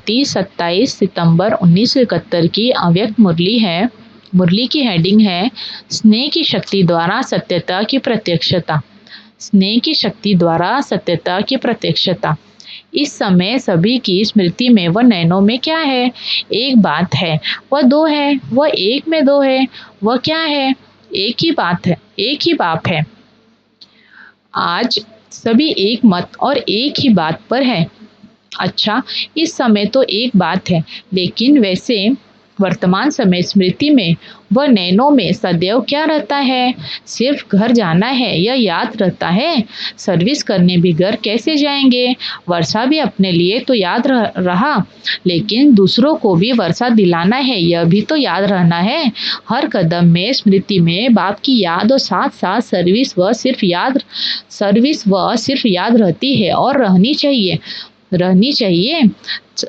29-27 सितंबर 1971 की अव्यक्त मुरली है। मुरली की हेडिंग है स्नेह की शक्ति द्वारा सत्यता की प्रत्यक्षता। स्नेह की शक्ति द्वारा सत्यता की प्रत्यक्षता। इस समय सभी की स्मृति में व नयनों में क्या है? एक बात है, वह दो है, वह एक में दो है, वह क्या है? एक ही बात है, एक ही बाप है। आज सभी एक मत और एक ही बात पर है। अच्छा, इस समय तो एक बात है, लेकिन वैसे वर्तमान समय स्मृति में व नैनों में सदैव क्या रहता है? सिर्फ घर जाना है या याद रहता है? सर्विस करने भी घर कैसे जाएंगे? वर्षा भी अपने लिए तो याद रहा, लेकिन दूसरों को भी वर्षा दिलाना है, यह भी तो याद रहना है। हर कदम में स्मृति में बाप की याद और साथ साथ सर्विस व सिर्फ याद रहती है और रहनी चाहिए।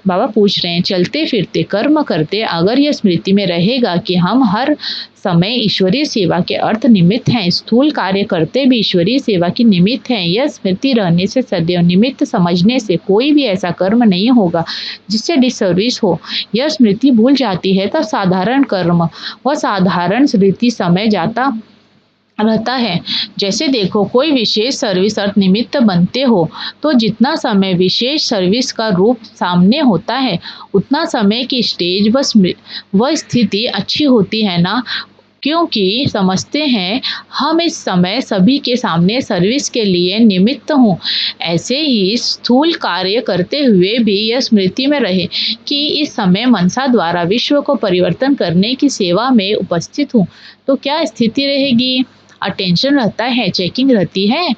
बाबा पूछ रहे हैं, चलते फिरते कर्म करते अगर यह स्मृति में रहेगा कि हम हर समय ईश्वरीय सेवा के अर्थ निमित्त हैं, स्थूल कार्य करते भी ईश्वरीय सेवा की निमित्त हैं, यह स्मृति रहने से सदैव निमित्त समझने से कोई भी ऐसा कर्म नहीं होगा जिससे डिसर्विस हो। यह स्मृति भूल जाती है तब साधारण कर्म व साधारण स्मृति समय जाता रहता है। जैसे देखो, कोई विशेष सर्विस अर्थ निमित्त बनते हो तो जितना समय विशेष सर्विस का रूप सामने होता है उतना समय की स्टेज व स्थिति अच्छी होती है ना, क्योंकि समझते हैं हम इस समय सभी के सामने सर्विस के लिए निमित्त हूँ। ऐसे ही स्थूल कार्य करते हुए भी यह स्मृति में रहे कि इस समय मनसा द्वारा विश्व को परिवर्तन करने की सेवा में उपस्थित हूँ। तो क्या स्थिति रहेगी? अटेंशन रहता है, चेकिंग रहती है।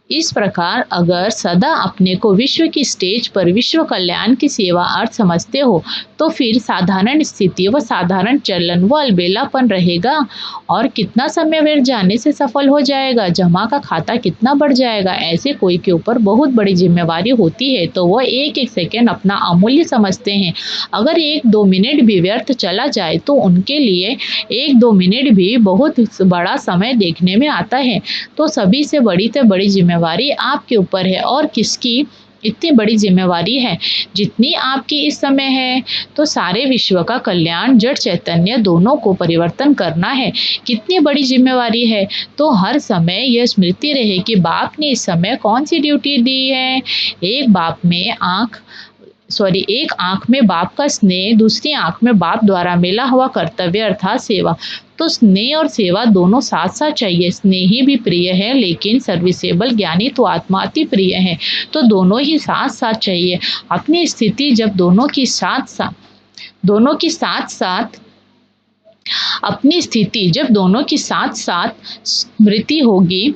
इस प्रकार अगर सदा अपने को विश्व की स्टेज पर विश्व कल्याण की सेवा अर्थ समझते हो तो फिर साधारण स्थिति व साधारण चलन व अलबेलापन रहेगा और कितना समय व्यर्थ जाने से सफल हो जाएगा, जमा का खाता कितना बढ़ जाएगा। ऐसे कोई के ऊपर बहुत बड़ी जिम्मेवारी होती है तो वह एक एक सेकेंड अपना अमूल्य समझते हैं। अगर 1-2 मिनट भी व्यर्थ चला जाए तो उनके लिए 1-2 मिनट भी बहुत बड़ा समय देखने में आता है। तो सभी से बड़ी से बड़ी जिम्मेवारी आपके ऊपर है। और किसकी इतनी बड़ी जिम्मेवारी है? जितनी आपकी इस समय है। तो सारे विश्व का कल्याण, जड़ चैतन्य दोनों को परिवर्तन करना है। कितनी बड़ी जिम्मेवारी है? तो हर समय यह स्मृति रहे कि बाप ने इस समय कौन सी ड्यूटी दी है। एक आंख में बाप का स्नेह, दूसरी आंख में बाप द्वारा मिला हुआ कर्तव्य अर्थात सेवा। तो स्नेह और सेवा दोनों साथ साथ चाहिए। स्नेही भी प्रिय है लेकिन सर्विसेबल ज्ञानी तो आत्मा अति प्रिय है, तो दोनों ही साथ साथ चाहिए। अपनी स्थिति जब दोनों की साथ साथ स्मृति होगी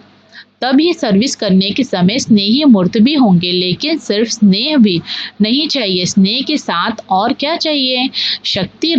तभी सर्विस करने के समय स्नेही मूर्त भी होंगे। लेकिन सिर्फ स्नेह भी नहीं चाहिए, स्नेह के साथ और क्या चाहिए? शक्ति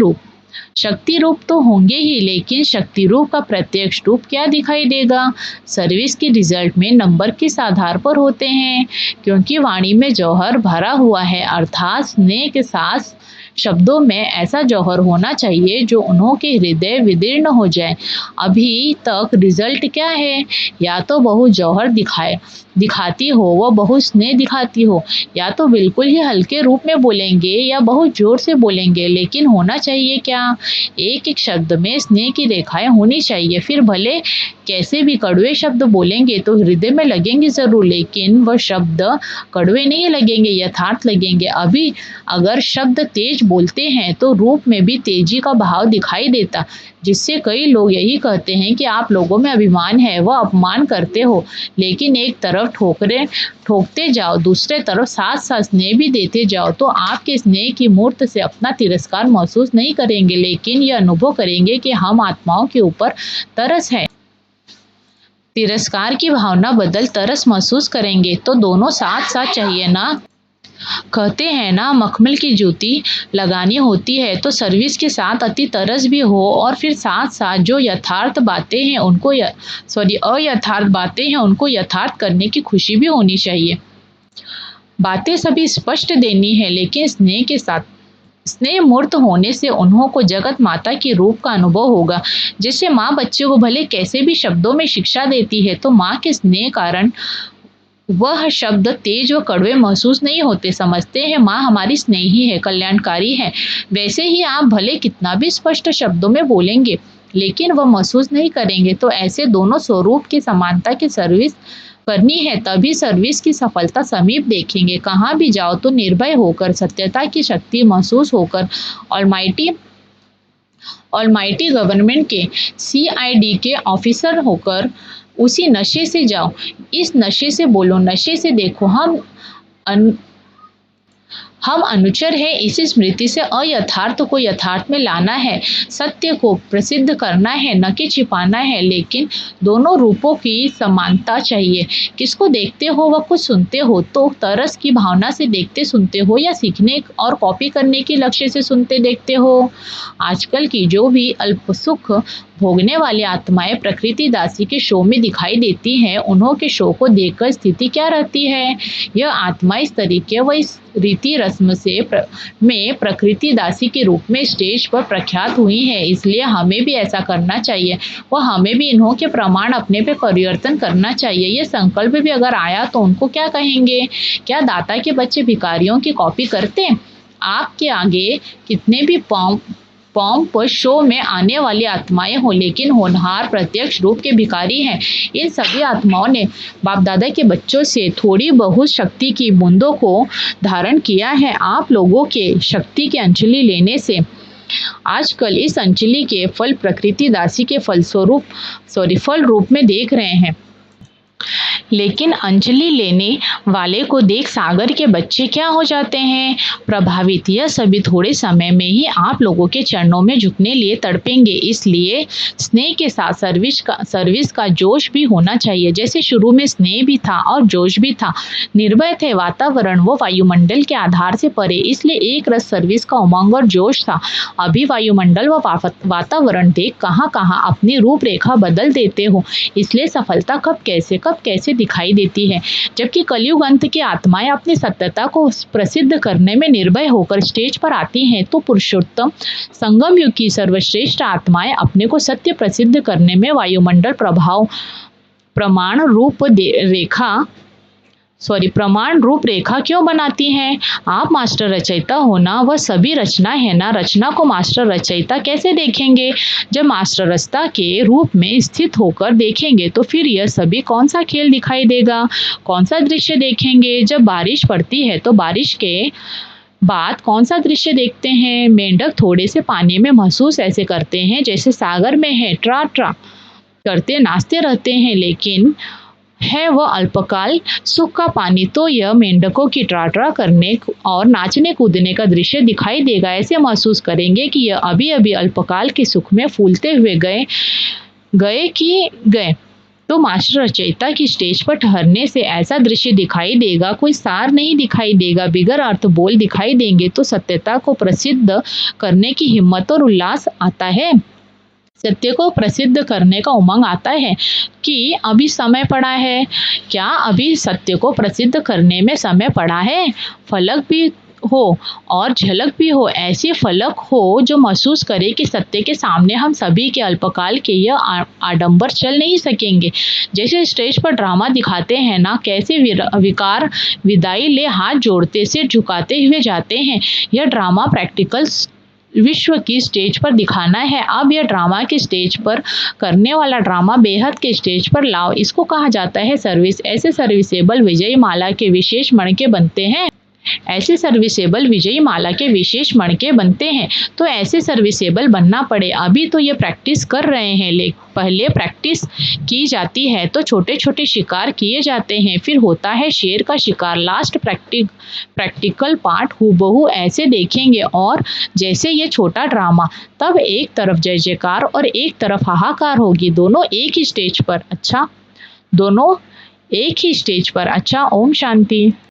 रूप तो होंगे ही, लेकिन शक्ति रूप का प्रत्यक्ष रूप क्या दिखाई देगा? सर्विस के रिजल्ट में नंबर किस आधार पर होते हैं? क्योंकि वाणी में जौहर भरा हुआ है, अर्थात स्नेह के साथ शब्दों में ऐसा जौहर होना चाहिए जो उन्हों के हृदय विदीर्ण हो जाए। अभी तक रिजल्ट क्या है? या तो बहुत जौहर दिखाती हो, वह बहुत स्नेह दिखाती हो, या तो बिल्कुल ही हल्के रूप में बोलेंगे या बहुत जोर से बोलेंगे। लेकिन होना चाहिए क्या? एक एक शब्द में स्नेह की रेखाएं होनी चाहिए। फिर भले कैसे भी कड़वे शब्द बोलेंगे तो हृदय में लगेंगे जरूर, लेकिन वह शब्द कड़वे नहीं लगेंगे, यथार्थ लगेंगे। अभी अगर शब्द तेज बोलते हैं तो रूप में भी तेजी का भाव दिखाई देता, जिससे कई लोग यही कहते हैं कि आप लोगों में अभिमान है, वह अपमान करते हो। लेकिन एक तरफ ठोकते जाओ, दूसरे तरफ साथ साथ स्नेह भी देते जाओ, तो आपके स्नेह की मूर्त से अपना तिरस्कार महसूस नहीं करेंगे, लेकिन यह अनुभव करेंगे कि हम आत्माओं के ऊपर तरस है। तिरस्कार की भावना बदल तरस महसूस करेंगे। तो दोनों साथ साथ चाहिए ना। कहते हैं ना, मखमल की जूती लगानी होती है तो सर्विस के साथ अति तरस भी हो, और फिर साथ साथ जो अयथार्थ बातें हैं उनको यथार्थ करने की खुशी भी होनी चाहिए। बातें सभी स्पष्ट देनी है, लेकिन स्नेह के साथ। स्नेह मूर्त होने से उन्हों को जगत माता के रूप का अनुभव होगा। जैसे माँ बच्चे को भले कैसे भी शब्दों में शिक्षा देती है, तो माँ के स्नेह कारण वह शब्द तेज व कड़वे महसूस नहीं होते। समझते हैं माँ हमारी स्नेही है, कल्याणकारी है। वैसे ही आप भले कितना भी स्पष्ट शब्दों में बोलेंगे, लेकिन वह महसूस नहीं करेंगे। तो ऐसे दोनों स्वरूप की समानता की सर्विस करनी है, तभी सर्विस की सफलता समीप देखेंगे। कहाँ भी जाओ तो निर्भय होकर, सत्यता की शक्ति महसूस होकर, ऑलमाइटी गवर्नमेंट के CID के ऑफिसर होकर उसी नशे से जाओ, इस नशे से बोलो, नशे से देखो। हम अनुचर हैं, इसी स्मृति से अयथार्थ को यथार्थ में लाना है, सत्य को प्रसिद्ध करना है, न कि छिपाना है। लेकिन दोनों रूपों की समानता चाहिए। किसको देखते हो व कुछ सुनते हो तो तरस की भावना से देखते सुनते हो, या सीखने और कॉपी करने के लक्ष्य से सुनते देखते हो? आजकल की जो भी अल्प सुख भोगने वाली आत्माएं प्रकृति दासी के शो में दिखाई देती हैं, उन्हों के शो को देखकर स्थिति क्या रहती है? यह आत्मा इस तरीके व इस रीति रस्म से में प्रकृति दासी के रूप में स्टेज पर प्रख्यात हुई है, इसलिए हमें भी ऐसा करना चाहिए व हमें भी इन्हों के प्रमाण अपने पे परिवर्तन करना चाहिए। ये संकल्प भी अगर आया तो उनको क्या कहेंगे? क्या दाता के बच्चे भिखारियों की कॉपी करते? आपके आगे कितने भी पॉम्प शो में आने वाली आत्माएं हो, लेकिन होनहार प्रत्यक्ष रूप के भिखारी हैं। इन सभी आत्माओं ने बाप दादा के बच्चों से थोड़ी बहुत शक्ति की बूंदों को धारण किया है। आप लोगों के शक्ति की अंजलि लेने से आजकल इस अंजलि के फल प्रकृति दासी के फल रूप में देख रहे हैं। लेकिन अंजलि लेने वाले को देख सागर के बच्चे क्या हो जाते हैं? प्रभावित। यह सभी थोड़े समय में ही आप लोगों के चरणों में झुकने लिए तड़पेंगे। इसलिए स्नेह के साथ सर्विस का जोश भी होना चाहिए। जैसे शुरू में स्नेह भी था और जोश भी था। निर्भय थे, वातावरण व वायुमंडल के आधार से परे, इसलिए एक रस सर्विस का उमंग और जोश था। अभी वायुमंडल व वातावरण देख कहाँ कहाँ अपनी रूपरेखा बदल देते हो। इसलिए सफलता कब कैसे दिखाई देती है। जबकि कलयुग अंत की आत्माएं अपनी सत्यता को प्रसिद्ध करने में निर्भय होकर स्टेज पर आती हैं, तो पुरुषोत्तम संगम युग की सर्वश्रेष्ठ आत्माएं अपने को सत्य प्रसिद्ध करने में वायुमंडल प्रमाण रूप रेखा क्यों बनाती हैं? आप मास्टर रचयिता हो ना, वह सभी रचना है ना। रचना को मास्टर रचयिता कैसे देखेंगे? जब मास्टर रचता के रूप में स्थित होकर देखेंगे तो फिर यह सभी कौन सा खेल दिखाई देगा, कौन सा दृश्य देखेंगे? जब बारिश पड़ती है तो बारिश के बाद कौन सा दृश्य देखते हैं? मेंढक थोड़े से पानी में महसूस ऐसे करते हैं जैसे सागर में है, ट्रा ट्रा करते नाचते रहते हैं, लेकिन है वह अल्पकाल सुख का पानी। तो यह मेंढकों की ट्राट्रा करने और नाचने कूदने का दृश्य दिखाई देगा। ऐसे महसूस करेंगे कि यह अभी अभी अल्पकाल के सुख में फूलते हुए गए। तो मास्टर रचयिता की स्टेज पर ठहरने से ऐसा दृश्य दिखाई देगा, कोई सार नहीं दिखाई देगा, बिगर अर्थ बोल दिखाई देंगे। तो सत्यता को प्रसिद्ध करने की हिम्मत और उल्लास आता है। सत्य को प्रसिद्ध करने का उमंग आता है कि अभी समय पड़ा है। क्या अभी सत्य को प्रसिद्ध करने में समय पड़ा है? फलक भी हो और झलक भी हो, ऐसी फलक हो जो महसूस करे कि सत्य के सामने हम सभी के अल्पकाल के यह आडंबर चल नहीं सकेंगे। जैसे स्टेज पर ड्रामा दिखाते हैं ना, कैसे विकार विदाई ले हाथ जोड़ते सिर झुकाते हुए जाते हैं। यह ड्रामा प्रैक्टिकल विश्व की स्टेज पर दिखाना है। अब यह ड्रामा की स्टेज पर करने वाला ड्रामा बेहद के स्टेज पर लाओ। इसको कहा जाता है सर्विस। ऐसे सर्विसेबल विजयी माला के विशेष मणके बनते हैं। तो ऐसे सर्विसेबल बनना पड़े। अभी तो ये प्रैक्टिस कर रहे हैं, लेकिन पहले प्रैक्टिस की जाती है तो छोटे छोटे शिकार किए जाते हैं, फिर होता है शेर का शिकार। लास्ट प्रैक्टिकल पार्ट हूबहू ऐसे देखेंगे। और जैसे ये छोटा ड्रामा, तब एक तरफ जय जयकार और एक तरफ हाहाकार होगी। दोनों एक ही स्टेज पर। अच्छा, ओम शांति।